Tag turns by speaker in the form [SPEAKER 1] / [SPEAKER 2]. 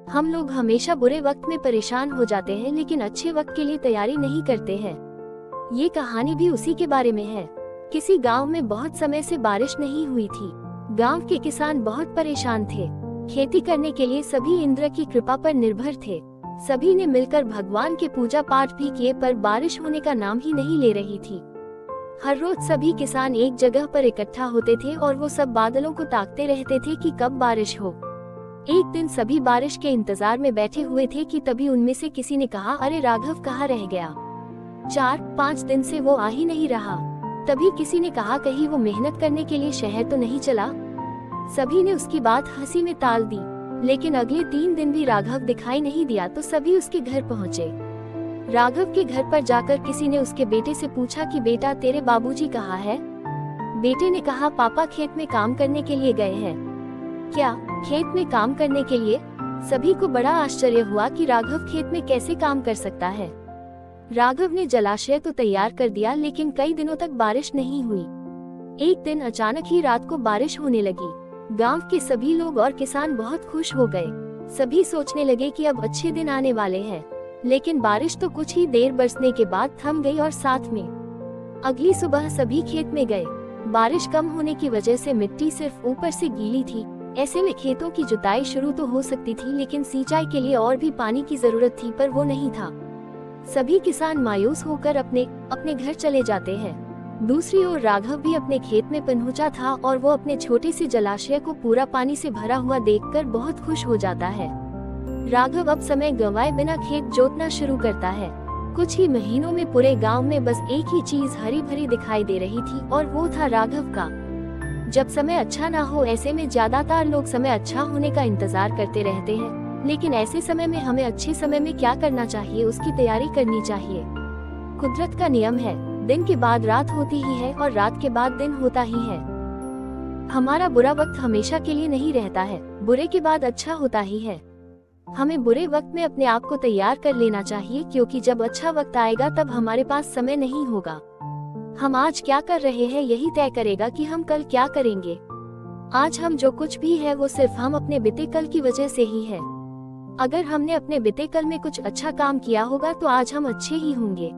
[SPEAKER 1] हम लोग हमेशा बुरे वक्त में परेशान हो जाते हैं, लेकिन अच्छे वक्त के लिए तैयारी नहीं करते हैं। ये कहानी भी उसी के बारे में है। किसी गांव में बहुत समय से बारिश नहीं हुई थी। गांव के किसान बहुत परेशान थे। खेती करने के लिए सभी इंद्र की कृपा पर निर्भर थे। सभी ने मिलकर भगवान के पूजा पाठ भी किए, पर बारिश होने का नाम ही नहीं ले रही थी। हर रोज सभी किसान एक जगह पर इकट्ठा होते थे और वो सब बादलों को ताकते रहते थे कि कब बारिश हो। एक दिन सभी बारिश के इंतजार में बैठे हुए थे कि तभी उनमें से किसी ने कहा, अरे राघव कहाँ रह गया? 4-5 दिन से वो आ ही नहीं रहा। तभी किसी ने कहा, कहीं वो मेहनत करने के लिए शहर तो नहीं चला? सभी ने उसकी बात हंसी में टाल दी, लेकिन अगले 3 दिन भी राघव दिखाई नहीं दिया तो सभी उसके घर पहुँचे। राघव के घर पर जाकर किसी ने उसके बेटे से पूछा कि बेटा, तेरे बाबूजी कहाँ है? बेटे ने कहा, पापा खेत में काम करने के लिए गए हैं। क्या, खेत में काम करने के लिए? सभी को बड़ा आश्चर्य हुआ कि राघव खेत में कैसे काम कर सकता है। राघव ने जलाशय तो तैयार कर दिया, लेकिन कई दिनों तक बारिश नहीं हुई। एक दिन अचानक ही रात को बारिश होने लगी। गांव के सभी लोग और किसान बहुत खुश हो गए। सभी सोचने लगे कि अब अच्छे दिन आने वाले हैं। लेकिन बारिश तो कुछ ही देर बरसने के बाद थम गई और साथ में अगली सुबह सभी खेत में गए। बारिश कम होने की वजह से मिट्टी सिर्फ ऊपर से गीली थी। ऐसे में खेतों की जुताई शुरू तो हो सकती थी, लेकिन सिंचाई के लिए और भी पानी की जरूरत थी, पर वो नहीं था। सभी किसान मायूस होकर अपने अपने घर चले जाते हैं। दूसरी ओर राघव भी अपने खेत में पहुंचा था और वो अपने छोटे से जलाशय को पूरा पानी से भरा हुआ देखकर बहुत खुश हो जाता है। राघव अब समय गंवाए बिना खेत जोतना शुरू करता है। कुछ ही महीनों में पूरे गांव में बस एक ही चीज हरी भरी दिखाई दे रही थी, और वो था राघव का। जब समय अच्छा ना हो, ऐसे में ज्यादातर लोग समय अच्छा होने का इंतजार करते रहते हैं, लेकिन ऐसे समय में हमें अच्छे समय में क्या करना चाहिए, उसकी तैयारी करनी चाहिए। कुदरत का नियम है, दिन के बाद रात होती ही है और रात के बाद दिन होता ही है। हमारा बुरा वक्त हमेशा के लिए नहीं रहता है, बुरे के बाद अच्छा होता ही है। हमें बुरे वक्त में अपने आप को तैयार कर लेना चाहिए, क्योंकि जब अच्छा वक्त आएगा तब हमारे पास समय नहीं होगा। हम आज क्या कर रहे हैं यही तय करेगा कि हम कल क्या करेंगे। आज हम जो कुछ भी है वो सिर्फ हम अपने बीते कल की वजह से ही है। अगर हमने अपने बीते कल में कुछ अच्छा काम किया होगा तो आज हम अच्छे ही होंगे।